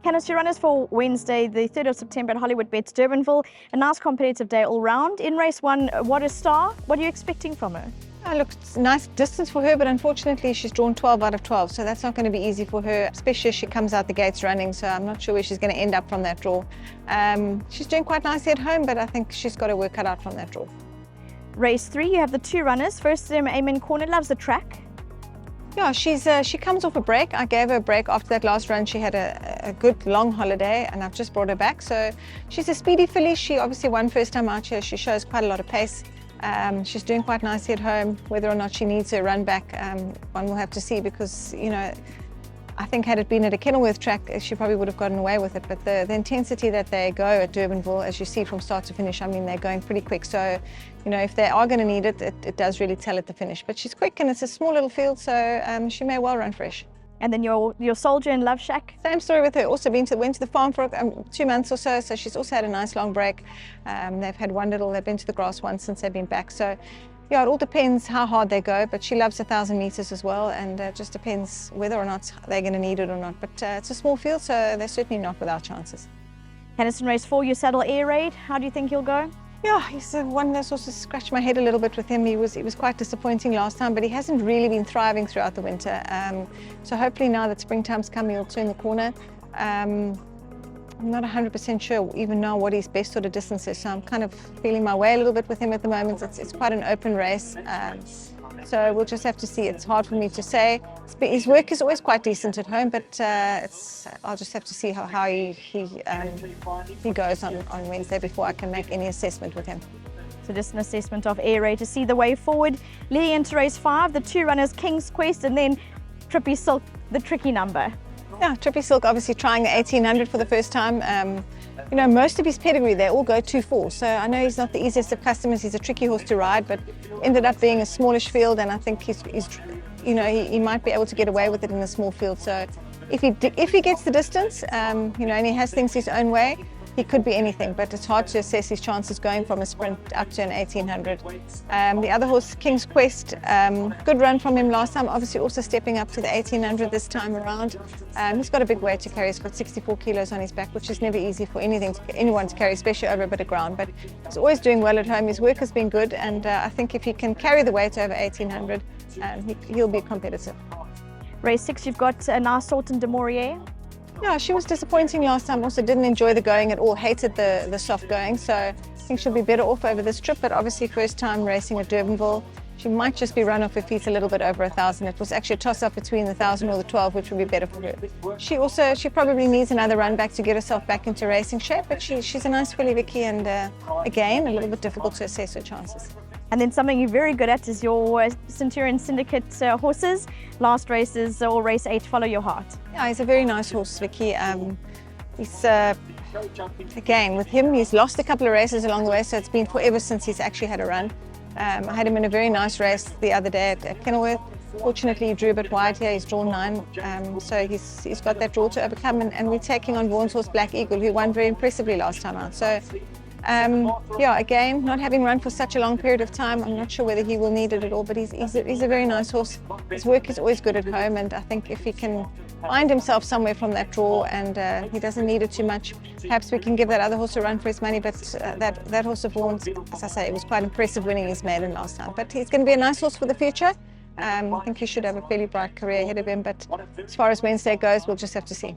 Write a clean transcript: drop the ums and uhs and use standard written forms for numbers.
Candice, your runners for Wednesday, the 3rd of September at Hollywood Bets Durbanville. A nice competitive day all round. In race 1, what a star. What are you expecting from her? Look, it's a nice distance for her, but unfortunately she's drawn 12 out of 12, so that's not going to be easy for her, especially as she comes out the gates running, so I'm not sure where she's going to end up from that draw. She's doing quite nicely at home, but I think she's got to work cut out from that draw. Race 3, you have the 2 runners. First, Eamon Corner loves the track. Yeah, she comes off a break. I gave her a break after that last run. She had a good long holiday and I've just brought her back. So she's a speedy filly. She obviously won first time out here. She shows quite a lot of pace. She's doing quite nicely at home. Whether or not she needs a run back, one will have to see, because, you know, I think had it been at a Kenilworth track, she probably would have gotten away with it. But the intensity that they go at Durbanville, as you see from start to finish, I mean, they're going pretty quick. So, you know, if they are going to need it, it does really tell at the finish. But she's quick and it's a small little field, so she may well run fresh. And then your Soldier in Love Shack? Same story with her. Also went to the farm for 2 months or so, so she's also had a nice long break. They've been to the grass once since they've been back. So yeah, it all depends how hard they go, but she loves 1,000 meters as well, and it just depends whether or not they're going to need it or not. But it's a small field, so they're certainly not without chances. Candice, in race 4, your saddle Air Raid. How do you think he'll go? Yeah, he's one that's also scratched my head a little bit with him. He was quite disappointing last time, but he hasn't really been thriving throughout the winter. So hopefully now that springtime's come, he'll turn the corner. I'm not 100% sure even now what his best sort of distance is, so I'm kind of feeling my way a little bit with him at the moment. It's quite an open race, so we'll just have to see. It's hard for me to say. His work is always quite decent at home, but I'll just have to see how he goes on Wednesday before I can make any assessment with him. So just an assessment of Air Raid to see the way forward. Leading into race 5, the 2 runners King's Quest and then Trippy Silk, the tricky number. Yeah, Trippy Silk obviously trying the 1800 for the first time. You know, most of his pedigree, they all go 2-4. So I know he's not the easiest of customers. He's a tricky horse to ride, but ended up being a smallish field, and I think he might be able to get away with it in a small field. So if he gets the distance, you know, and he has things his own way, he could be anything, but it's hard to assess his chances going from a sprint up to an 1800. The other horse, King's Quest, good run from him last time, obviously also stepping up to the 1800 this time around. He's got a big weight to carry. He's got 64 kilos on his back, which is never easy for anyone to carry, especially over a bit of ground, but he's always doing well at home. His work has been good, and I think if he can carry the weight over 1800, he'll be competitive. Race 6, you've got a nice Sultan de Maurier. Yeah, she was disappointing last time. Also didn't enjoy the going at all, hated the soft going, so I think she'll be better off over this trip, but obviously first time racing at Durbanville. She might just be run off her feet a little bit over 1,000. It was actually a toss-up between the 1,000 or the 12, which would be better for her. She probably needs another run back to get herself back into racing shape, but she's a nice filly, Vicky, and again, a little bit difficult to assess her chances. And then something you're very good at is your Centurion Syndicate horses. Last races, or race 8, follow your heart. Yeah, he's a very nice horse, Vicky. He's again, with him, he's lost a couple of races along the way, so it's been forever since he's actually had a run. I had him in a very nice race the other day at Kenilworth. Fortunately, he drew a bit wide here. He's drawn 9, so he's got that draw to overcome. And we're taking on Vaughan's horse, Black Eagle, who won very impressively last time out. So, yeah, again, not having run for such a long period of time, I'm not sure whether he will need it at all, but he's a very nice horse. His work is always good at home, and I think if he can find himself somewhere from that draw and he doesn't need it too much, perhaps we can give that other horse a run for his money. But that horse of Vaughan's, as I say, it was quite impressive winning his maiden last time. But he's going to be a nice horse for the future. I think he should have a fairly bright career ahead of him, but as far as Wednesday goes, we'll just have to see.